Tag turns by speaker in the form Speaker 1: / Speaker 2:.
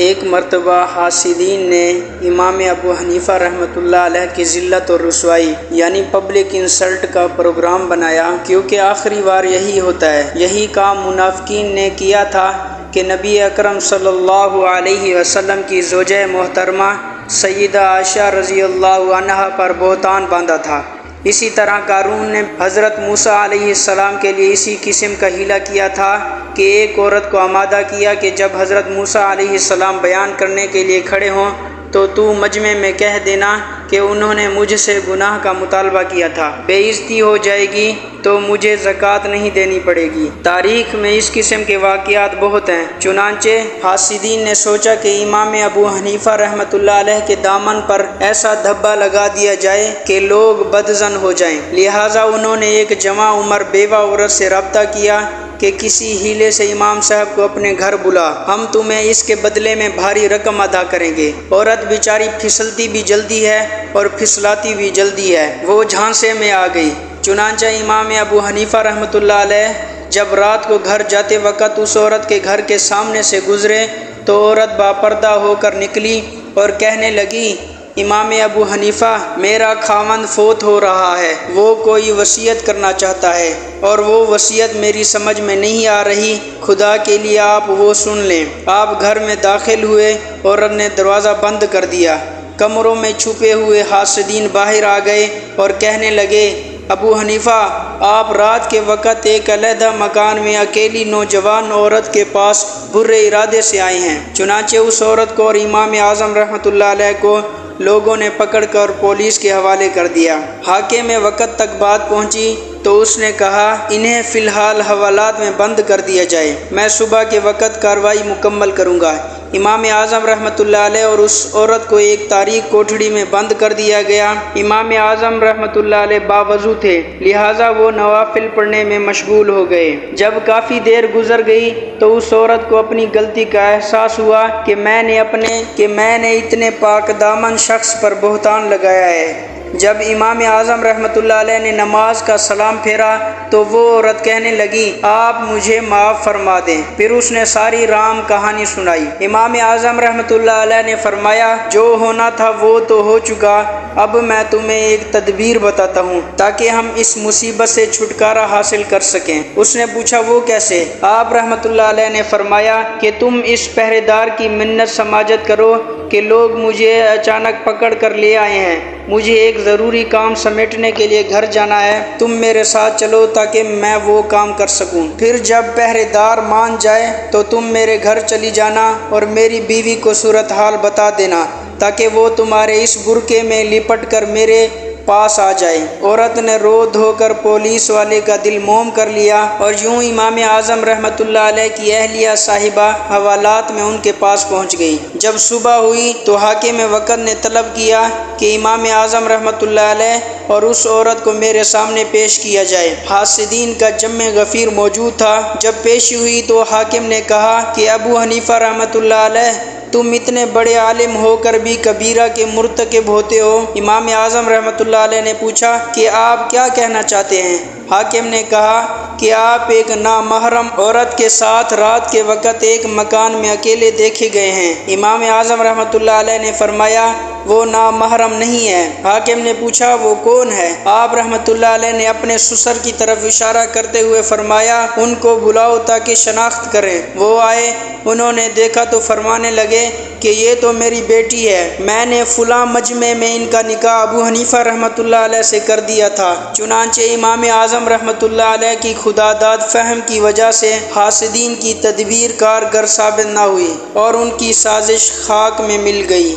Speaker 1: ایک مرتبہ حاسدین نے امام ابو حنیفہ رحمۃ اللہ علیہ کی ذلت اور رسوائی یعنی پبلک انسلٹ کا پروگرام بنایا، کیونکہ آخری بار یہی ہوتا ہے۔ یہی کام منافقین نے کیا تھا کہ نبی اکرم صلی اللہ علیہ وسلم کی زوجہ محترمہ سیدہ عائشہ رضی اللہ عنہا پر بہتان باندھا تھا۔ اسی طرح قارون نے حضرت موسیٰ علیہ السلام کے لیے اسی قسم کا حیلہ کیا تھا کہ ایک عورت کو آمادہ کیا کہ جب حضرت موسیٰ علیہ السلام بیان کرنے کے لیے کھڑے ہوں تو مجمع میں کہہ دینا کہ انہوں نے مجھ سے گناہ کا مطالبہ کیا تھا، بے عزتی ہو جائے گی تو مجھے زکوٰۃ نہیں دینی پڑے گی۔ تاریخ میں اس قسم کے واقعات بہت ہیں۔ چنانچہ حاسدین نے سوچا کہ امام ابو حنیفہ رحمۃ اللہ علیہ کے دامن پر ایسا دھبا لگا دیا جائے کہ لوگ بدظن ہو جائیں، لہٰذا انہوں نے ایک جوان عمر بیوہ عورت سے رابطہ کیا کہ کسی ہیلے سے امام صاحب کو اپنے گھر بلا، ہم تمہیں اس کے بدلے میں بھاری رقم ادا کریں گے۔ عورت بیچاری پھسلتی بھی جلدی ہے اور پھسلاتی بھی جلدی ہے، وہ جھانسے میں آ گئی۔ چنانچہ امام ابو حنیفہ رحمۃ اللہ علیہ جب رات کو گھر جاتے وقت اس عورت کے گھر کے سامنے سے گزرے تو عورت باپردہ ہو کر نکلی اور کہنے لگی، امام ابو حنیفہ، میرا خاوند فوت ہو رہا ہے، وہ کوئی وصیت کرنا چاہتا ہے اور وہ وصیت میری سمجھ میں نہیں آ رہی، خدا کے لیے آپ وہ سن لیں۔ آپ گھر میں داخل ہوئے، عورت نے دروازہ بند کر دیا۔ کمروں میں چھپے ہوئے حاسدین باہر آ گئے اور کہنے لگے، ابو حنیفہ، آپ رات کے وقت ایک علیحدہ مکان میں اکیلی نوجوان عورت کے پاس برے ارادے سے آئے ہیں۔ چنانچہ اس عورت کو اور امام اعظم رحمۃ اللہ علیہ کو لوگوں نے پکڑ کر پولیس کے حوالے کر دیا۔ حاکم میں وقت تک بات پہنچی تو اس نے کہا، انہیں فی الحال حوالات میں بند کر دیا جائے، میں صبح کے وقت کارروائی مکمل کروں گا۔ امام اعظم رحمۃ اللہ علیہ اور اس عورت کو ایک تاریک کوٹھڑی میں بند کر دیا گیا۔ امام اعظم رحمۃ اللہ علیہ باوضو تھے، لہٰذا وہ نوافل پڑھنے میں مشغول ہو گئے۔ جب کافی دیر گزر گئی تو اس عورت کو اپنی غلطی کا احساس ہوا کہ میں نے اتنے پاک دامن شخص پر بہتان لگایا ہے۔ جب امام اعظم رحمۃ اللہ علیہ نے نماز کا سلام پھیرا تو وہ عورت کہنے لگی، آپ مجھے معاف فرما دیں۔ پھر اس نے ساری رام کہانی سنائی۔ امام اعظم رحمۃ اللہ علیہ نے فرمایا، جو ہونا تھا وہ تو ہو چکا، اب میں تمہیں ایک تدبیر بتاتا ہوں تاکہ ہم اس مصیبت سے چھٹکارا حاصل کر سکیں۔ اس نے پوچھا، وہ کیسے؟ آپ رحمۃ اللہ علیہ نے فرمایا کہ تم اس پہرے دار کی منت سماجت کرو کہ لوگ مجھے اچانک پکڑ کر لے آئے ہیں، مجھے ایک ضروری کام سمیٹنے کے لیے گھر جانا ہے، تم میرے ساتھ چلو تاکہ میں وہ کام کر سکوں۔ پھر جب پہرے دار مان جائے تو تم میرے گھر چلی جانا اور میری بیوی کو صورتحال بتا دینا تاکہ وہ تمہارے اس برقعے میں لپٹ کر میرے پاس آ جائے۔ عورت نے رو دھو کر پولیس والے کا دل موم کر لیا اور یوں امام اعظم رحمۃ اللہ علیہ کی اہلیہ صاحبہ حوالات میں ان کے پاس پہنچ گئی۔ جب صبح ہوئی تو حاکم وقت نے طلب کیا کہ امام اعظم رحمۃ اللہ علیہ اور اس عورت کو میرے سامنے پیش کیا جائے۔ حاسدین کا جمع غفیر موجود تھا۔ جب پیشی ہوئی تو حاکم نے کہا کہ ابو حنیفہ رحمۃ اللہ علیہ، تم اتنے بڑے عالم ہو کر بھی کبیرہ کے مرتکب ہوتے ہو۔ امام اعظم رحمۃ اللہ علیہ نے پوچھا کہ آپ کیا کہنا چاہتے ہیں؟ حاکم نے کہا کہ آپ ایک نامحرم عورت کے ساتھ رات کے وقت ایک مکان میں اکیلے دیکھے گئے ہیں۔ امام اعظم رحمۃ اللہ علیہ نے فرمایا، وہ نامحرم نہیں ہے۔ حاکم نے پوچھا، وہ کون ہے؟ آپ رحمۃ اللہ علیہ نے اپنے سسر کی طرف اشارہ کرتے ہوئے فرمایا، ان کو بلاؤ تاکہ شناخت کریں۔ وہ آئے، انہوں نے دیکھا تو فرمانے لگے کہ یہ تو میری بیٹی ہے، میں نے فلاں مجمع میں ان کا نکاح ابو حنیفہ رحمۃ اللہ علیہ سے کر دیا تھا۔ چنانچہ امام اعظم رحمۃ اللہ علیہ کی خداداد فہم کی وجہ سے حاسدین کی تدبیر کارگر ثابت نہ ہوئی اور ان کی سازش خاک میں مل گئی۔